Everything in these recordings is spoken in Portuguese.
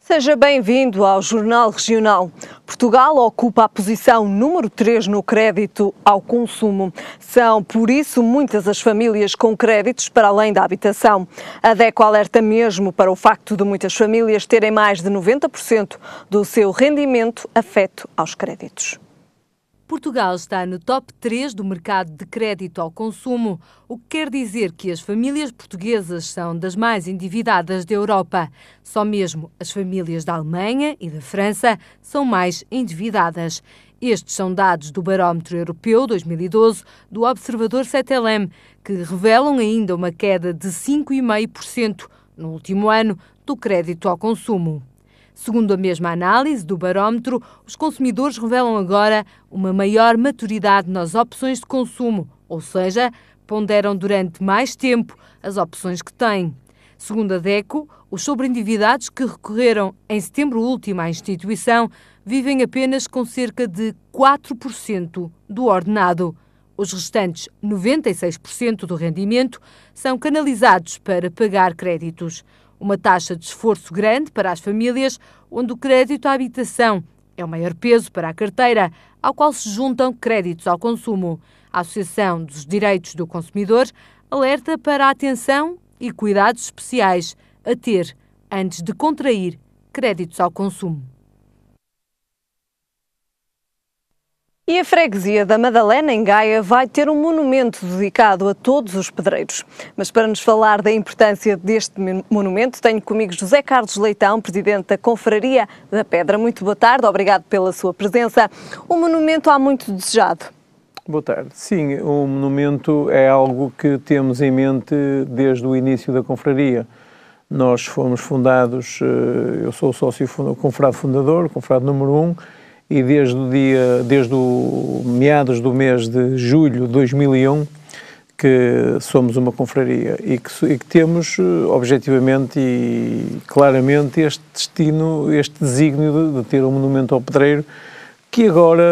Seja bem-vindo ao Jornal Regional. Portugal ocupa a posição número 3 no crédito ao consumo. São, por isso, muitas as famílias com créditos para além da habitação. A DECO alerta mesmo para o facto de muitas famílias terem mais de 90% do seu rendimento afeto aos créditos. Portugal está no top 3 do mercado de crédito ao consumo, o que quer dizer que as famílias portuguesas são das mais endividadas da Europa. Só mesmo as famílias da Alemanha e da França são mais endividadas. Estes são dados do Barómetro Europeu 2012 do Observador CTLM, que revelam ainda uma queda de 5,5% no último ano do crédito ao consumo. Segundo a mesma análise do barómetro, os consumidores revelam agora uma maior maturidade nas opções de consumo, ou seja, ponderam durante mais tempo as opções que têm. Segundo a DECO, os sobreendividados que recorreram em setembro último à instituição vivem apenas com cerca de 4% do ordenado. Os restantes 96% do rendimento são canalizados para pagar créditos. Uma taxa de esforço grande para as famílias, onde o crédito à habitação é o maior peso para a carteira, ao qual se juntam créditos ao consumo. A Associação dos Direitos do Consumidor alerta para a atenção e cuidados especiais a ter antes de contrair créditos ao consumo. E a freguesia da Madalena, em Gaia, vai ter um monumento dedicado a todos os pedreiros. Mas para nos falar da importância deste monumento, tenho comigo José Carlos Leitão, presidente da Confraria da Pedra. Muito boa tarde, obrigado pela sua presença. Um monumento há muito desejado. Boa tarde. Sim, o monumento é algo que temos em mente desde o início da Confraria. Nós fomos fundados, eu sou o sócio confrade fundador, confrade número 1, e desde o meados do mês de julho de 2001 que somos uma confraria e que temos objetivamente e claramente este destino, este desígnio de ter um monumento ao pedreiro que agora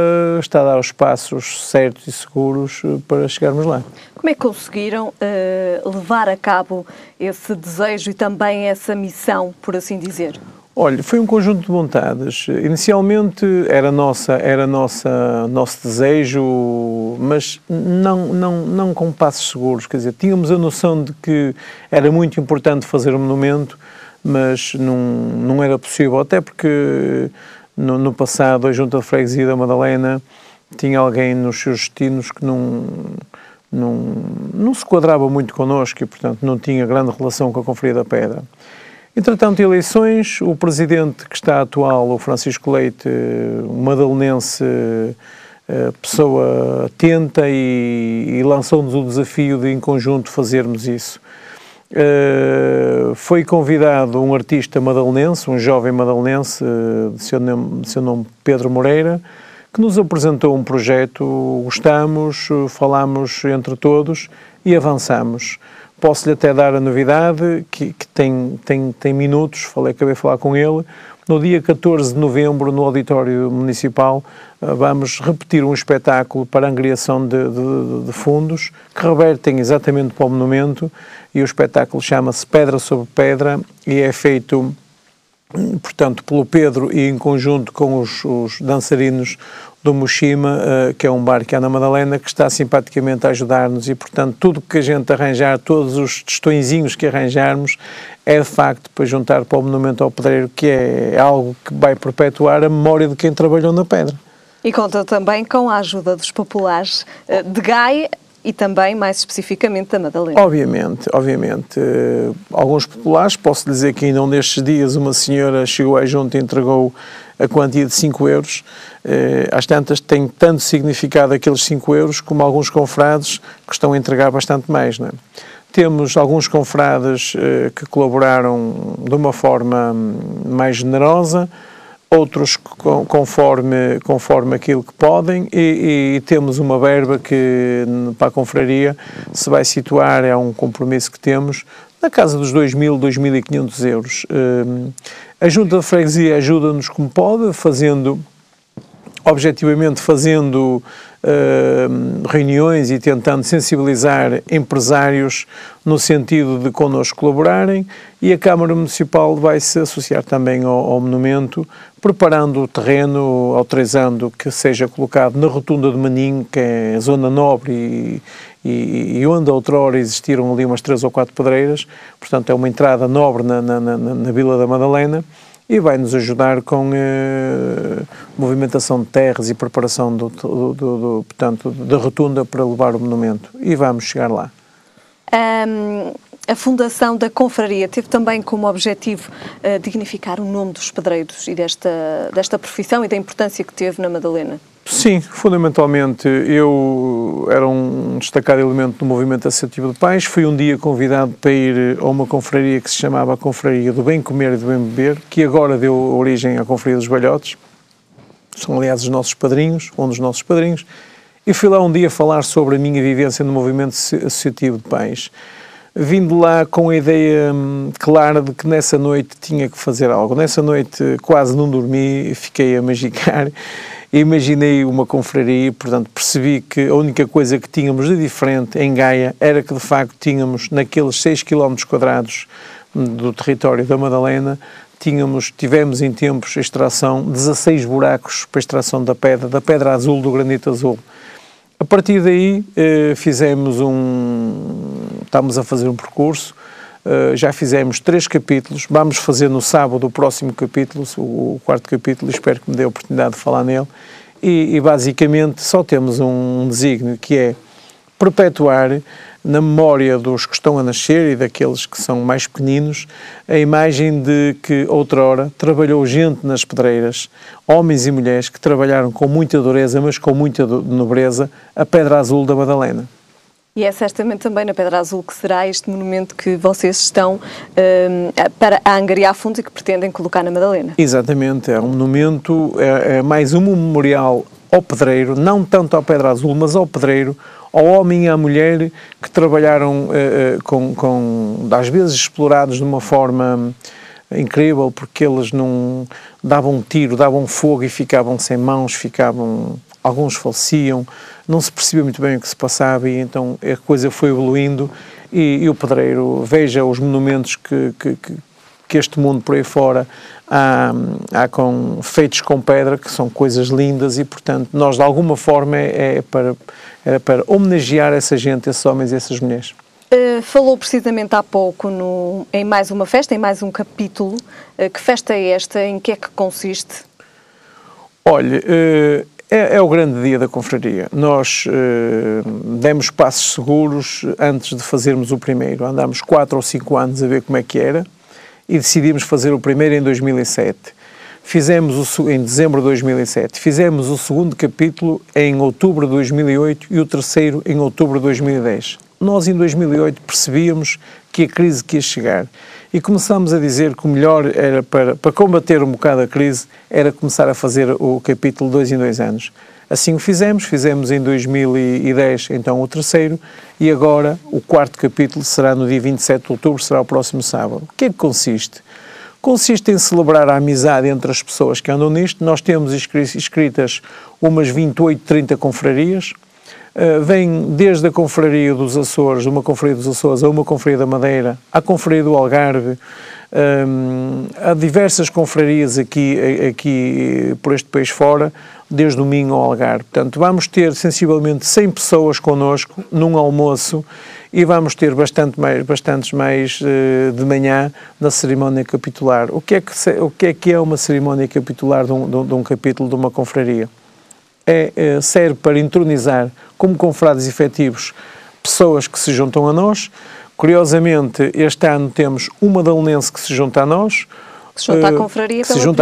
está a dar os passos certos e seguros para chegarmos lá. Como é que conseguiram levar a cabo esse desejo e também essa missão, por assim dizer? Olha, foi um conjunto de vontades. Inicialmente era nosso desejo, mas não com passos seguros. Quer dizer, tínhamos a noção de que era muito importante fazer um monumento, mas não era possível, até porque no passado a Junta de Freguesia da Madalena tinha alguém nos seus destinos que não se quadrava muito connosco e, portanto, não tinha grande relação com a Confraria da Pedra. Entretanto, eleições, o presidente que está atual, o Francisco Leite, um madalenense, pessoa atenta e lançou-nos o desafio de, em conjunto, fazermos isso. Foi convidado um artista madalenense, um jovem madalenense, de seu nome Pedro Moreira, que nos apresentou um projeto, gostamos, falámos entre todos e avançamos. Posso-lhe até dar a novidade, que tem minutos, acabei de falar com ele. No dia 14 de novembro, no Auditório Municipal, vamos repetir um espetáculo para a angariação de fundos, que revertem exatamente para o monumento, e o espetáculo chama-se Pedra sobre Pedra, e é feito, portanto, pelo Pedro e em conjunto com os dançarinos do Mushima, que é um bar que há na Madalena, que está simpaticamente a ajudar-nos e, portanto, tudo que a gente arranjar, todos os tostõezinhos que arranjarmos, é de facto para juntar para o monumento ao pedreiro, que é algo que vai perpetuar a memória de quem trabalhou na pedra. E conta também com a ajuda dos populares de Gaia e também, mais especificamente, da Madalena. Obviamente. Alguns populares, posso dizer que ainda nestes dias uma senhora chegou à junta e entregou a quantia de 5 euros. Às tantas tem tanto significado aqueles 5 euros como alguns confrades que estão a entregar bastante mais, não é? Temos alguns confrades que colaboraram de uma forma mais generosa, outros conforme aquilo que podem, e temos uma verba que para a confraria se vai situar, é um compromisso que temos, na casa dos 2.000, 2.500 euros. A Junta de Freguesia ajuda-nos como pode, fazendo objetivamente fazendo reuniões e tentando sensibilizar empresários no sentido de connosco colaborarem, e a Câmara Municipal vai se associar também ao monumento, preparando o terreno, autorizando que seja colocado na Rotunda de Maninho, que é a zona nobre e onde outrora existiram ali umas 3 ou 4 pedreiras, portanto é uma entrada nobre na Vila da Madalena, e vai nos ajudar com movimentação de terras e preparação portanto, da rotunda para levar o monumento. E vamos chegar lá. A fundação da confraria teve também como objetivo dignificar o nome dos pedreiros e desta profissão e da importância que teve na Madalena? Sim, fundamentalmente eu era um destacado elemento do movimento associativo de pais. Fui um dia convidado para ir a uma confraria que se chamava a Confraria do Bem Comer e do Bem Beber, que agora deu origem à Confraria dos Balhotes. São, aliás, os nossos padrinhos, um dos nossos padrinhos. E fui lá um dia falar sobre a minha vivência no movimento associativo de pais. Vindo lá com a ideia clara de que nessa noite tinha que fazer algo. Nessa noite quase não dormi, fiquei a magicar. Imaginei uma confraria, portanto percebi que a única coisa que tínhamos de diferente em Gaia era que de facto tínhamos naqueles 6 km² do território da Madalena, tivemos em tempos a extração 16 buracos para a extração da pedra azul, do granito azul. A partir daí estamos a fazer um percurso, já fizemos 3 capítulos, vamos fazer no sábado o próximo capítulo, o 4º capítulo, espero que me dê a oportunidade de falar nele, e basicamente só temos um desígnio, que é perpetuar na memória dos que estão a nascer e daqueles que são mais pequeninos, a imagem de que outrora trabalhou gente nas pedreiras, homens e mulheres que trabalharam com muita dureza, mas com muita nobreza, a Pedra Azul da Madalena. E é certamente também na Pedra Azul que será este monumento que vocês estão para angariar fundos e que pretendem colocar na Madalena. Exatamente, é um monumento, é mais um memorial ao pedreiro, não tanto à Pedra Azul, mas ao pedreiro, ao homem e à mulher que trabalharam às vezes explorados de uma forma incrível, porque eles não davam tiro, davam fogo e ficavam sem mãos, alguns faleciam, não se percebia muito bem o que se passava, e então a coisa foi evoluindo, e o pedreiro, veja os monumentos que este mundo por aí fora há feitos com pedra, que são coisas lindas, e portanto nós de alguma forma era para homenagear essa gente, esses homens e essas mulheres. Falou precisamente há pouco em mais uma festa, em mais um capítulo. Que festa é esta? Em que é que consiste? Olha, é o grande dia da confraria. Nós demos passos seguros antes de fazermos o primeiro. Andámos 4 ou 5 anos a ver como é que era e decidimos fazer o primeiro em 2007. Fizemos em dezembro de 2007. Fizemos o 2º capítulo em outubro de 2008 e o 3º em outubro de 2010. Nós, em 2008, percebíamos que a crise que ia chegar e começámos a dizer que o melhor era para combater um bocado a crise, era começar a fazer o capítulo 2 em 2 anos. Assim o fizemos em 2010, então o 3º, e agora o 4º capítulo será no dia 27 de outubro, será o próximo sábado. O que é que consiste? Consiste em celebrar a amizade entre as pessoas que andam nisto. Nós temos inscritas umas 28, 30 confrarias. Vem desde a Confraria dos Açores, uma Confraria dos Açores, a uma Confraria da Madeira, à Confraria do Algarve, há diversas confrarias aqui por este país fora, desde o Minho ao Algarve. Portanto, vamos ter sensivelmente 100 pessoas connosco num almoço, e vamos ter bastantes mais de manhã na cerimónia capitular. O que é uma cerimónia capitular de um capítulo de uma confraria? Serve para entronizar como confrades efetivos pessoas que se juntam a nós. Curiosamente, este ano temos um madalenense que se junta a nós, que se junta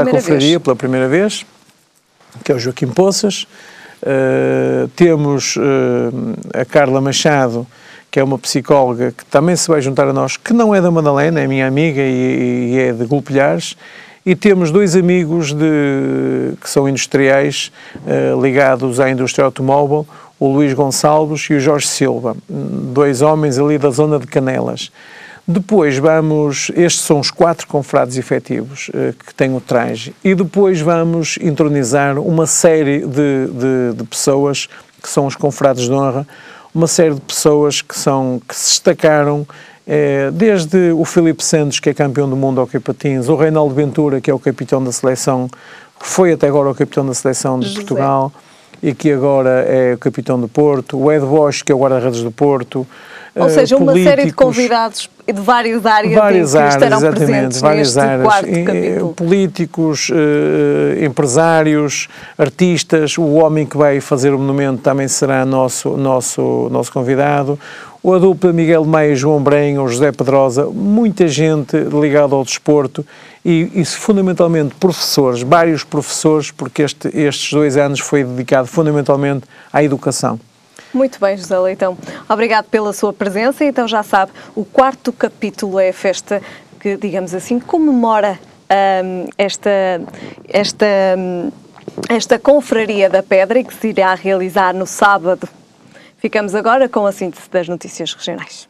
à confraria pela primeira vez, que é o Joaquim Poças. Temos a Carla Machado, que é uma psicóloga que também se vai juntar a nós, que não é da Madalena, é minha amiga e é de Golpilhares. E temos 2 amigos que são industriais ligados à indústria automóvel, o Luís Gonçalves e o Jorge Silva, 2 homens ali da zona de Canelas. Depois estes são os 4 confrades efetivos que têm o traje, e depois vamos entronizar uma série de pessoas que são os confrades de honra, uma série de pessoas que se destacaram, desde o Filipe Santos, que é campeão do mundo ao hockey patins, o Reinaldo Ventura, que é o capitão da seleção, que foi até agora o capitão da seleção de Portugal, e que agora é o capitão do Porto, o Ed Bosch, que é o guarda-redes do Porto. Ou seja, uma série de convidados de várias áreas que estarão presentes neste quarto capítulo. Políticos, empresários, artistas. O homem que vai fazer o monumento também será nosso convidado. A dupla Miguel Maia, João Brenho, José Pedrosa, muita gente ligada ao desporto e fundamentalmente professores, vários professores, porque estes 2 anos foi dedicado fundamentalmente à educação. Muito bem, José Leitão. Obrigado pela sua presença. Então já sabe, o quarto capítulo é a festa que, digamos assim, comemora esta confraria da Pedra e que se irá realizar no sábado. Ficamos agora com a síntese das notícias regionais.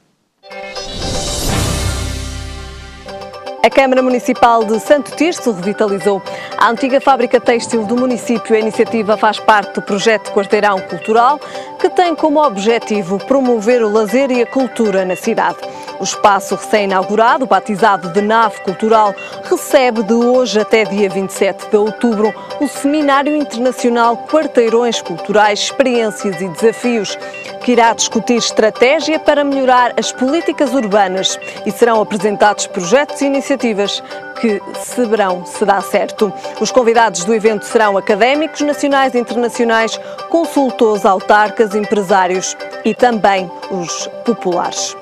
A Câmara Municipal de Santo Tirso revitalizou a antiga fábrica têxtil do município. A iniciativa faz parte do projeto Quarteirão Cultural, que tem como objetivo promover o lazer e a cultura na cidade. O espaço recém-inaugurado, batizado de Nave Cultural, recebe de hoje até dia 27 de outubro o Seminário Internacional Quarteirões Culturais, Experiências e Desafios, que irá discutir estratégia para melhorar as políticas urbanas e serão apresentados projetos e iniciativas que saberão se dá certo. Os convidados do evento serão académicos nacionais e internacionais, consultores, autarcas, empresários e também os populares.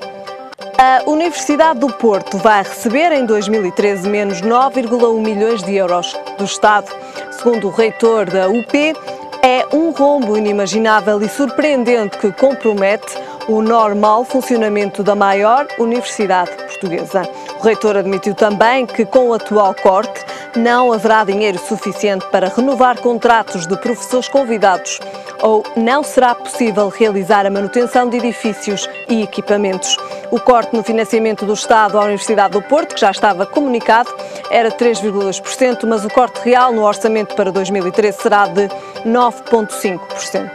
A Universidade do Porto vai receber em 2013 menos 9,1 milhões de euros do Estado. Segundo o reitor da UP, é um rombo inimaginável e surpreendente que compromete o normal funcionamento da maior universidade portuguesa. O reitor admitiu também que, com o atual corte, não haverá dinheiro suficiente para renovar contratos de professores convidados ou não será possível realizar a manutenção de edifícios e equipamentos. O corte no financiamento do Estado à Universidade do Porto, que já estava comunicado, era de 3,2%, mas o corte real no orçamento para 2013 será de 9,5%.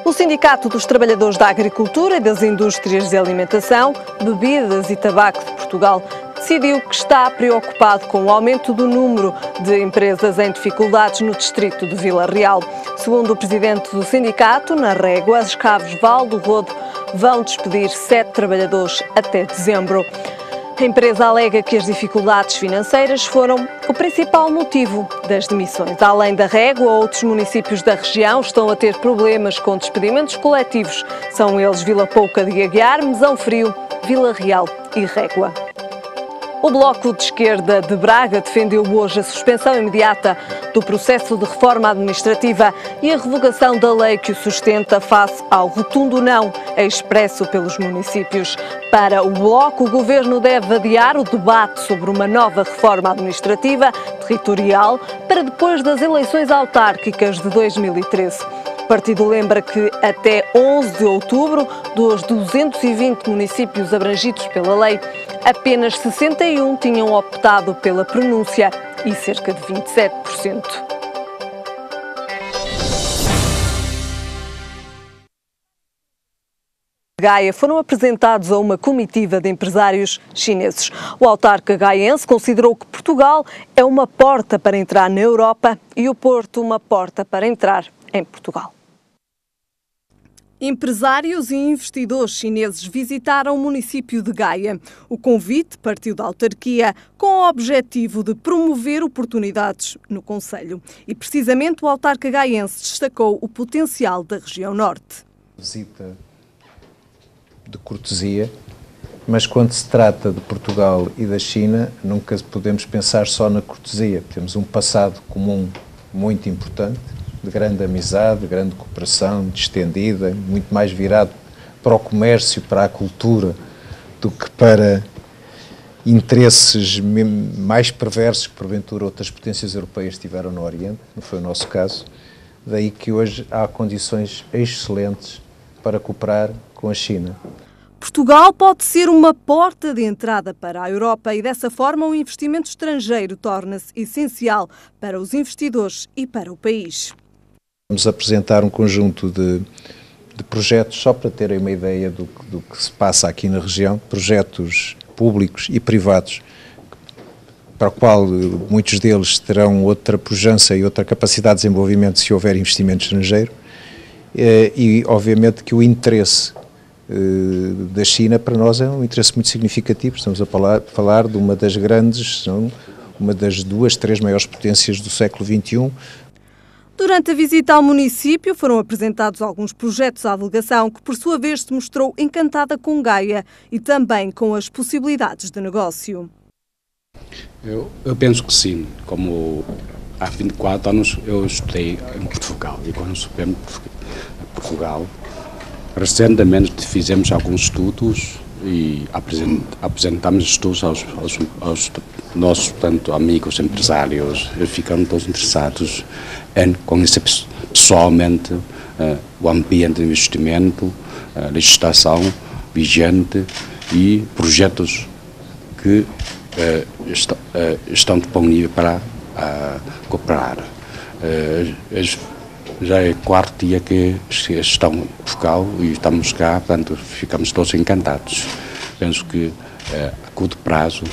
O Sindicato dos Trabalhadores da Agricultura e das Indústrias de Alimentação, Bebidas e Tabaco de Portugal decidiu que está preocupado com o aumento do número de empresas em dificuldades no distrito de Vila Real. Segundo o presidente do sindicato, na Régua, as Caves Val do Rodo vão despedir 7 trabalhadores até dezembro. A empresa alega que as dificuldades financeiras foram o principal motivo das demissões. Além da Régua, outros municípios da região estão a ter problemas com despedimentos coletivos. São eles Vila Pouca de Aguiar, Mesão Frio, Vila Real e Régua. O Bloco de Esquerda de Braga defendeu hoje a suspensão imediata do processo de reforma administrativa e a revogação da lei que o sustenta face ao rotundo não expresso pelos municípios. Para o Bloco, o Governo deve adiar o debate sobre uma nova reforma administrativa territorial para depois das eleições autárquicas de 2013. O partido lembra que até 11 de outubro, dos 220 municípios abrangidos pela lei, apenas 61 tinham optado pela pronúncia e cerca de 27%. Gaia foram apresentados a uma comitiva de empresários chineses. O autarca gaiense considerou que Portugal é uma porta para entrar na Europa e o Porto uma porta para entrar em Portugal. Empresários e investidores chineses visitaram o município de Gaia. O convite partiu da autarquia com o objetivo de promover oportunidades no concelho. E precisamente o autarca gaiense destacou o potencial da região norte. Visita de cortesia, mas quando se trata de Portugal e da China, nunca podemos pensar só na cortesia. Temos um passado comum muito importante, de grande amizade, de grande cooperação, distendida, muito mais virado para o comércio, para a cultura, do que para interesses mais perversos que porventura outras potências europeias tiveram no Oriente, não foi o nosso caso. Daí que hoje há condições excelentes para cooperar com a China. Portugal pode ser uma porta de entrada para a Europa e, dessa forma, o investimento estrangeiro torna-se essencial para os investidores e para o país. Vamos apresentar um conjunto de projetos, só para terem uma ideia do que se passa aqui na região, projetos públicos e privados, para o qual muitos deles terão outra pujança e outra capacidade de desenvolvimento se houver investimento estrangeiro, e obviamente que o interesse da China para nós é um interesse muito significativo. Estamos a falar de uma das grandes, uma das 2, 3 maiores potências do século XXI. Durante a visita ao município foram apresentados alguns projetos à delegação que, por sua vez, se mostrou encantada com Gaia e também com as possibilidades de negócio. Eu penso que sim. Como há 24 anos eu estudei em Portugal e quando subi a Portugal, recentemente fizemos alguns estudos e apresentamos estudos aos nossos amigos empresários. Eles ficaram todos interessados em conhecer pessoalmente o ambiente de investimento, a legislação vigente e projetos que estão disponíveis para cooperar. Já é o 4º dia que estão em Portugal e estamos cá, portanto ficamos todos encantados. Penso que a curto prazo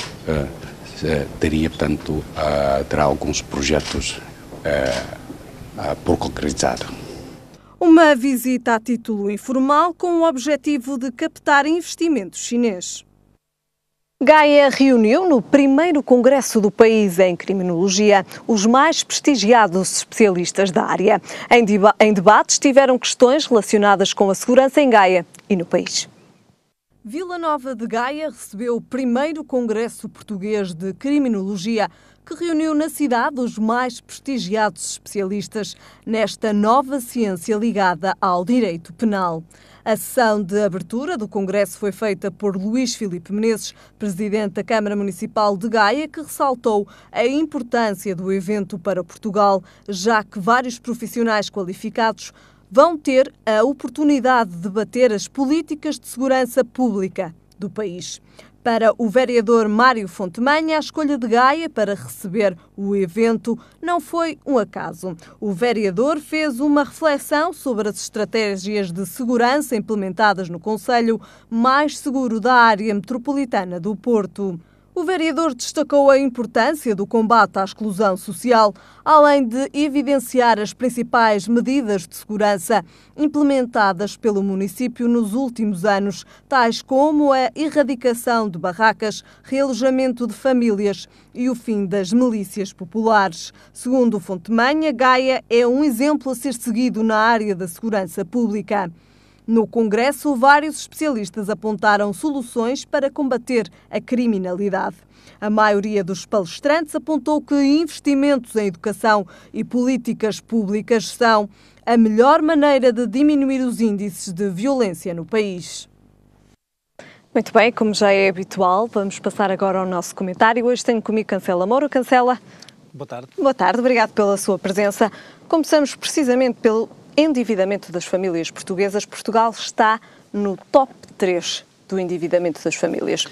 terá alguns projetos por concretizar. Uma visita a título informal com o objetivo de captar investimento chinês. Gaia reuniu no primeiro congresso do país em criminologia os mais prestigiados especialistas da área. Em debate estiveram questões relacionadas com a segurança em Gaia e no país. Vila Nova de Gaia recebeu o primeiro congresso português de criminologia, que reuniu na cidade os mais prestigiados especialistas nesta nova ciência ligada ao direito penal. A sessão de abertura do congresso foi feita por Luís Filipe Menezes, presidente da Câmara Municipal de Gaia, que ressaltou a importância do evento para Portugal, já que vários profissionais qualificados vão ter a oportunidade de debater as políticas de segurança pública do país. Para o vereador Mário Fontemanha, a escolha de Gaia para receber o evento não foi um acaso. O vereador fez uma reflexão sobre as estratégias de segurança implementadas no concelho mais seguro da área metropolitana do Porto. O vereador destacou a importância do combate à exclusão social, além de evidenciar as principais medidas de segurança implementadas pelo município nos últimos anos, tais como a erradicação de barracas, realojamento de famílias e o fim das milícias populares. Segundo Fontemanha, Gaia é um exemplo a ser seguido na área da segurança pública. No Congresso, vários especialistas apontaram soluções para combater a criminalidade. A maioria dos palestrantes apontou que investimentos em educação e políticas públicas são a melhor maneira de diminuir os índices de violência no país. Muito bem, como já é habitual, vamos passar agora ao nosso comentário. Hoje tenho comigo Cancela Moura. Cancela. Boa tarde. Boa tarde, obrigado pela sua presença. Começamos precisamente pelo endividamento das famílias portuguesas. Portugal está no top 3 do endividamento das famílias.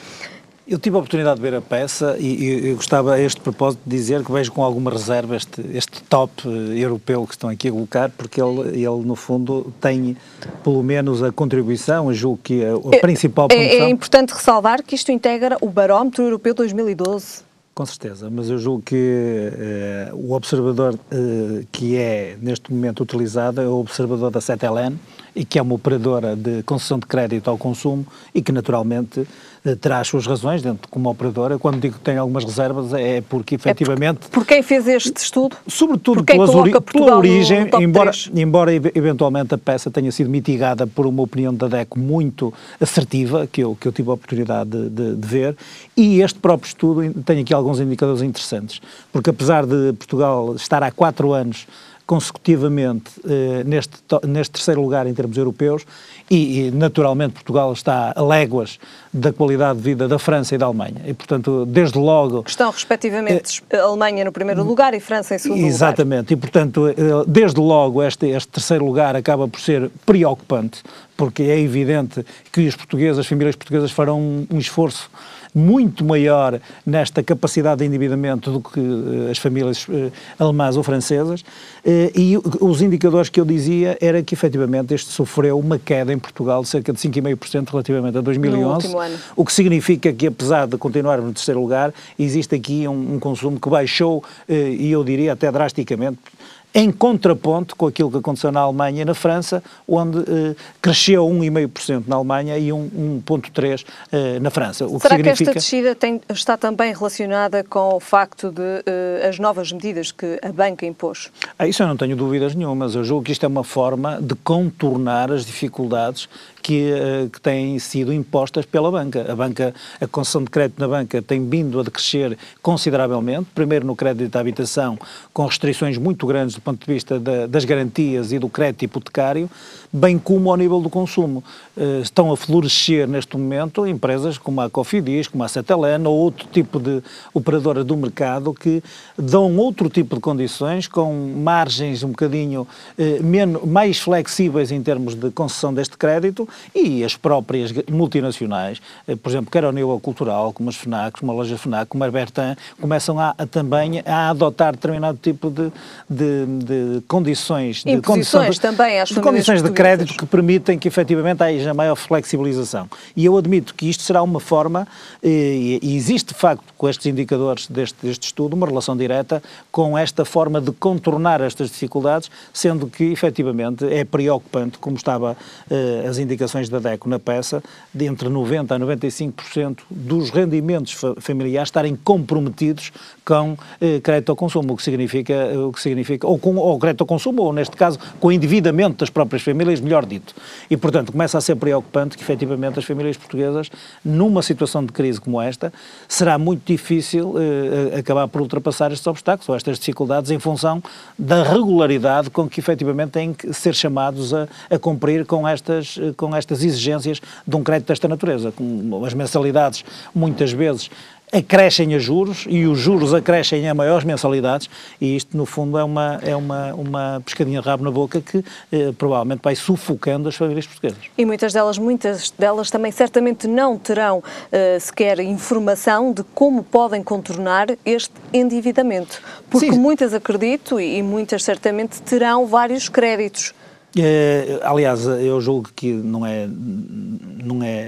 Eu tive a oportunidade de ver a peça e eu gostava a este propósito de dizer que vejo com alguma reserva este top europeu que estão aqui a colocar, porque ele no fundo tem pelo menos a contribuição, eu julgo que a principal promoção... É importante ressalvar que isto integra o Barómetro Europeu 2012. Com certeza, mas eu julgo que o observador que é neste momento utilizado é o observador da CETELEN, e que é uma operadora de concessão de crédito ao consumo e que naturalmente terá as suas razões dentro como operadora. Quando digo que tem algumas reservas é porque efetivamente... Por quem fez este estudo? Sobretudo pela origem, embora eventualmente a peça tenha sido mitigada por uma opinião da DECO muito assertiva, que eu tive a oportunidade de ver, e este próprio estudo tem aqui alguns indicadores interessantes, porque apesar de Portugal estar há 4 anos consecutivamente neste terceiro lugar em termos europeus e naturalmente Portugal está a léguas da qualidade de vida da França e da Alemanha e, portanto, desde logo... Que estão, respectivamente, a Alemanha no primeiro lugar e França em segundo lugar. Exatamente, e, portanto, desde logo este terceiro lugar acaba por ser preocupante, porque é evidente que os portugueses, as famílias portuguesas farão um esforço muito maior nesta capacidade de endividamento do que as famílias alemãs ou francesas, e os indicadores que eu dizia era que efetivamente este sofreu uma queda em Portugal de cerca de 5,5% relativamente a 2011, o que significa que, apesar de continuar no terceiro lugar, existe aqui um consumo que baixou, e eu diria até drasticamente, em contraponto com aquilo que aconteceu na Alemanha e na França, onde cresceu 1,5% na Alemanha e 1,3% na França. O Será que que esta descida está também relacionada com o facto de as novas medidas que a banca impôs? Isso eu não tenho dúvidas nenhumas. Eu julgo que isto é uma forma de contornar as dificuldades que têm sido impostas pela banca. A concessão de crédito na banca tem vindo a decrescer consideravelmente, primeiro no crédito à habitação, com restrições muito grandes do ponto de vista das garantias e do crédito hipotecário, bem como ao nível do consumo. Estão a florescer neste momento empresas como a Cofidis, como a Cetelem ou outro tipo de operadoras do mercado que dão outro tipo de condições, com margens um bocadinho mais flexíveis em termos de concessão deste crédito, e as próprias multinacionais, por exemplo, quer ao nível cultural, como as FNAC, como a loja FNAC, como a Bertin, começam também a adotar determinado tipo de condições, condições de crédito que permitem que efetivamente haja maior flexibilização. E eu admito que isto será uma forma, e existe de facto com estes indicadores deste estudo, uma relação direta com esta forma de contornar estas dificuldades, sendo que efetivamente é preocupante, como estava as indicações da DECO na peça, de entre 90% a 95% dos rendimentos familiares estarem comprometidos com crédito ao consumo, o que significa ou com crédito ao consumo, ou neste caso com o endividamento das próprias famílias, melhor dito. E, portanto, começa a ser preocupante que, efetivamente, as famílias portuguesas, numa situação de crise como esta, será muito difícil acabar por ultrapassar estes obstáculos ou estas dificuldades em função da regularidade com que, efetivamente, têm que ser chamados a cumprir com estas exigências de um crédito desta natureza. As mensalidades, muitas vezes, acrescem a juros e os juros acrescem a maiores mensalidades, e isto no fundo é uma pescadinha de rabo na boca que provavelmente vai sufocando as famílias portuguesas. E muitas delas também certamente não terão sequer informação de como podem contornar este endividamento, porque Sim. Muitas acredito e muitas certamente terão vários créditos. Aliás, eu julgo que não é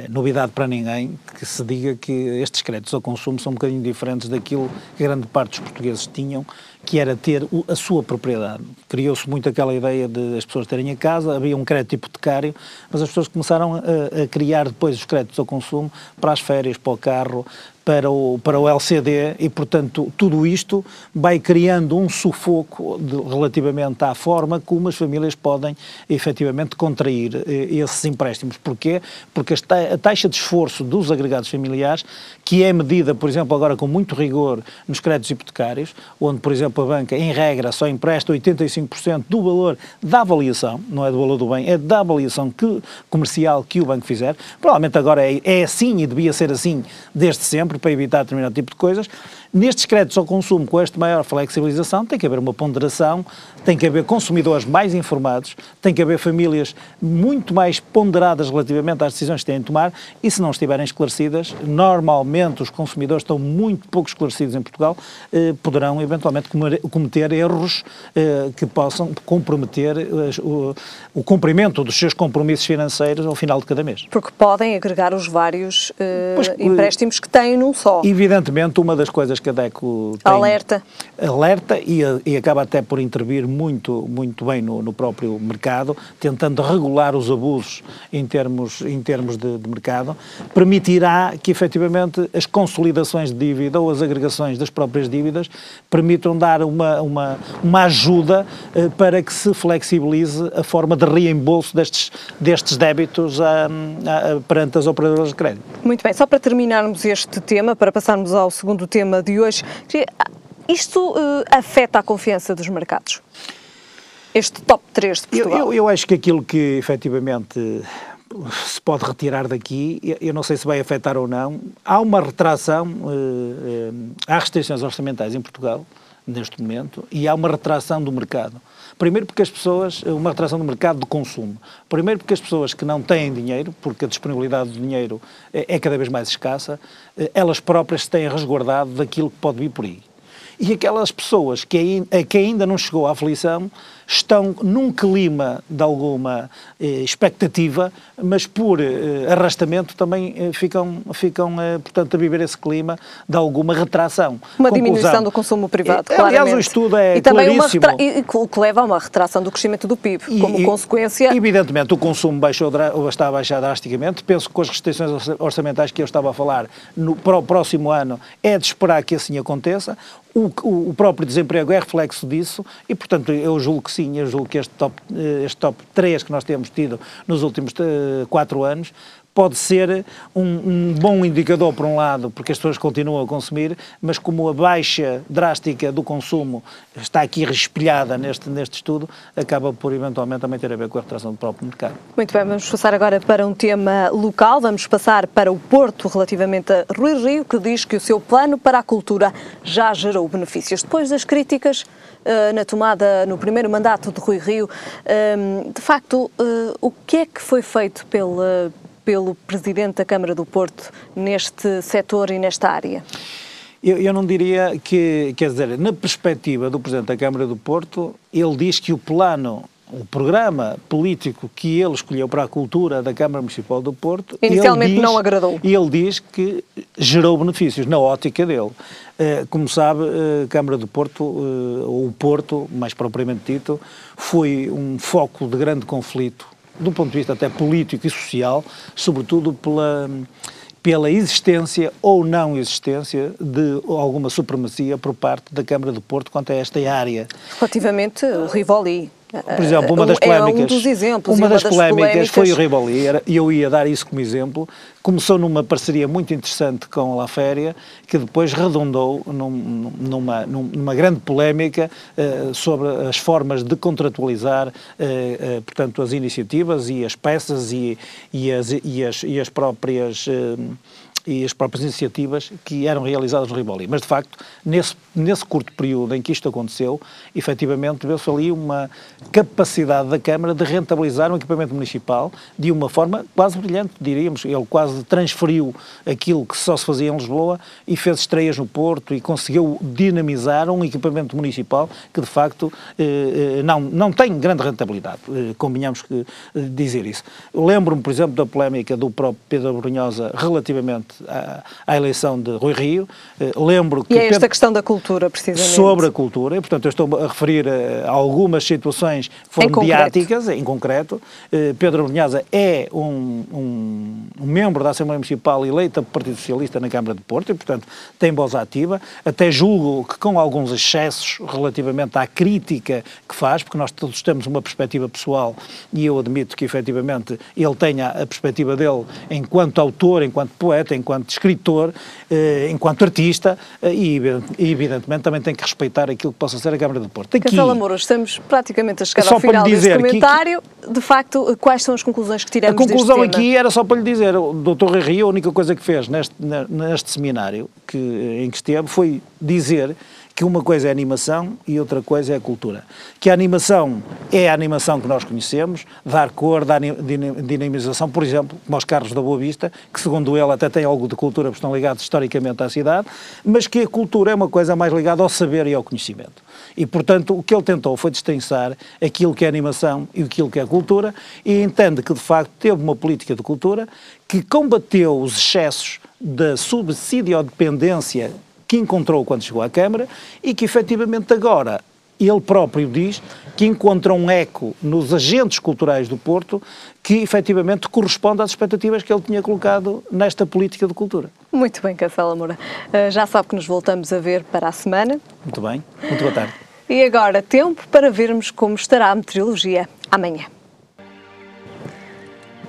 novidade para ninguém que se diga que estes créditos ao consumo são um bocadinho diferentes daquilo que grande parte dos portugueses tinham, que era ter a sua propriedade. Criou-se muito aquela ideia de as pessoas terem a casa, havia um crédito hipotecário, mas as pessoas começaram a criar depois os créditos ao consumo para as férias, para o carro, para o LCD, e, portanto, tudo isto vai criando um sufoco relativamente à forma como as famílias podem, efetivamente, contrair esses empréstimos. Porquê? Porque a taxa de esforço dos agregados familiares, que é medida, por exemplo, agora com muito rigor nos créditos hipotecários, onde, por exemplo, a banca, em regra, só empresta 85% do valor da avaliação, não é do valor do bem, é da avaliação comercial que o banco fizer. Provavelmente agora é assim e devia ser assim desde sempre, para evitar determinado tipo de coisas. Nestes créditos ao consumo, com esta maior flexibilização, tem que haver uma ponderação, tem que haver consumidores mais informados, tem que haver famílias muito mais ponderadas relativamente às decisões que têm de tomar, e se não estiverem esclarecidas, normalmente os consumidores estão muito pouco esclarecidos em Portugal, poderão eventualmente cometer erros que possam comprometer o cumprimento dos seus compromissos financeiros ao final de cada mês. Porque podem agregar os vários empréstimos que têm num só. Evidentemente, uma das coisas que a DECO tem, alerta e acaba até por intervir muito bem no próprio mercado, tentando regular os abusos em termos de mercado, permitirá que efetivamente as consolidações de dívida ou as agregações das próprias dívidas permitam dar uma ajuda para que se flexibilize a forma de reembolso destes débitos perante as operadoras de crédito. Muito bem, só para terminarmos este tema, para passarmos ao segundo tema de hoje, isto afeta a confiança dos mercados? este top 3 de Portugal? Eu acho que aquilo que efetivamente se pode retirar daqui, eu não sei se vai afetar ou não, há uma retração, há restrições orçamentais em Portugal, neste momento, e há uma retração do mercado. Primeiro porque as pessoas, uma retração do mercado de consumo. Primeiro porque as pessoas que não têm dinheiro, porque a disponibilidade de dinheiro é cada vez mais escassa, elas próprias se têm resguardado daquilo que pode vir por aí. E aquelas pessoas que ainda não chegou à aflição estão num clima de alguma expectativa, mas por arrastamento também ficam portanto, a viver esse clima de alguma retração. Uma diminuição do consumo privado, claramente. Aliás, o estudo é e também claríssimo. O que leva a uma retração do crescimento do PIB, como consequência... Evidentemente, o consumo está a baixar drasticamente. Penso que com as restrições orçamentais que eu estava a falar, para o próximo ano, é de esperar que assim aconteça. O próprio desemprego é reflexo disso e, portanto, eu julgo que sim, eu julgo que este top 3 que nós temos tido nos últimos 4 anos pode ser um bom indicador, por um lado, porque as pessoas continuam a consumir, mas como a baixa drástica do consumo está aqui espelhada neste estudo, acaba por eventualmente também ter a ver com a retração do próprio mercado. Muito bem, vamos passar agora para um tema local, vamos passar para o Porto relativamente a Rui Rio, que diz que o seu plano para a cultura já gerou benefícios. Depois das críticas na tomada, no primeiro mandato de Rui Rio, de facto, o que é que foi feito pelo Presidente da Câmara do Porto neste setor e nesta área? Eu não diria que, quer dizer, na perspectiva do Presidente da Câmara do Porto, ele diz que o programa político que ele escolheu para a cultura da Câmara Municipal do Porto... Inicialmente não agradou. E ele diz que gerou benefícios, na ótica dele. Como sabe, a Câmara do Porto, ou o Porto, mais propriamente dito, foi um foco de grande conflito, do ponto de vista até político e social, sobretudo pela existência ou não existência de alguma supremacia por parte da Câmara do Porto quanto a esta área. Relativamente ao Rivoli. Por exemplo, uma das polémicas, um dos exemplos, uma das polémicas foi o Rivoli, e eu ia dar isso como exemplo. Começou numa parceria muito interessante com a La Féria, que depois redundou numa grande polémica sobre as formas de contratualizar, portanto, as iniciativas e as peças e as próprias iniciativas que eram realizadas no Rivoli. Mas, de facto, nesse curto período em que isto aconteceu, efetivamente, vê-se ali uma capacidade da Câmara de rentabilizar um equipamento municipal de uma forma quase brilhante, diríamos. Ele quase transferiu aquilo que só se fazia em Lisboa e fez estreias no Porto e conseguiu dinamizar um equipamento municipal que, de facto, não tem grande rentabilidade. Convenhamos que dizer isso. Lembro-me, por exemplo, da polémica do próprio Pedro Brunhosa relativamente à eleição de Rui Rio. Lembro que... E é esta questão da cultura, precisamente. Sobre a cultura, e portanto eu estou a referir a algumas situações que foram mediáticas, em concreto. Pedro Brunhosa é um membro da Assembleia Municipal eleita pelo Partido Socialista na Câmara de Porto e, portanto, tem voz ativa. Até julgo que com alguns excessos relativamente à crítica que faz, porque nós todos temos uma perspectiva pessoal e eu admito que, efetivamente, ele tenha a perspectiva dele enquanto autor, enquanto poeta, enquanto escritor, enquanto artista e evidentemente também tem que respeitar aquilo que possa ser a Câmara de Porto. Castelo Amor, estamos praticamente a chegar ao final deste comentário. De facto, quais são as conclusões que tiramos deste tema? A conclusão aqui era só para lhe dizer, o Dr. Rui Rio, a única coisa que fez neste seminário em que esteve foi dizer que uma coisa é a animação e outra coisa é a cultura. Que a animação é a animação que nós conhecemos, dar cor, dar dinamização, por exemplo, como aos carros da Boa Vista, que segundo ele até tem algo de cultura, porque estão ligados historicamente à cidade, mas que a cultura é uma coisa mais ligada ao saber e ao conhecimento. E, portanto, o que ele tentou foi destrinçar aquilo que é animação e aquilo que é cultura e entende que, de facto, teve uma política de cultura que combateu os excessos da subsidiodependência que encontrou quando chegou à Câmara e que, efetivamente, agora ele próprio diz que encontra um eco nos agentes culturais do Porto que, efetivamente, corresponde às expectativas que ele tinha colocado nesta política de cultura. Muito bem, Castelo Moura. Já sabe que nos voltamos a ver para a semana. Muito bem. Muito boa tarde. E agora, tempo para vermos como estará a meteorologia amanhã.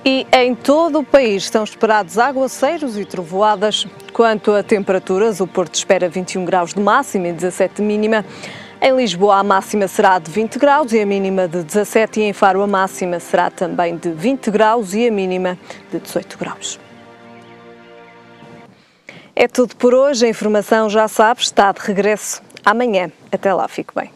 E em todo o país estão esperados aguaceiros e trovoadas. Quanto a temperaturas, o Porto espera 21 graus de máxima e 17 de mínima. Em Lisboa a máxima será de 20 graus e a mínima de 17 e em Faro a máxima será também de 20 graus e a mínima de 18 graus. É tudo por hoje. A informação, já sabes, está de regresso amanhã. Até lá, fique bem.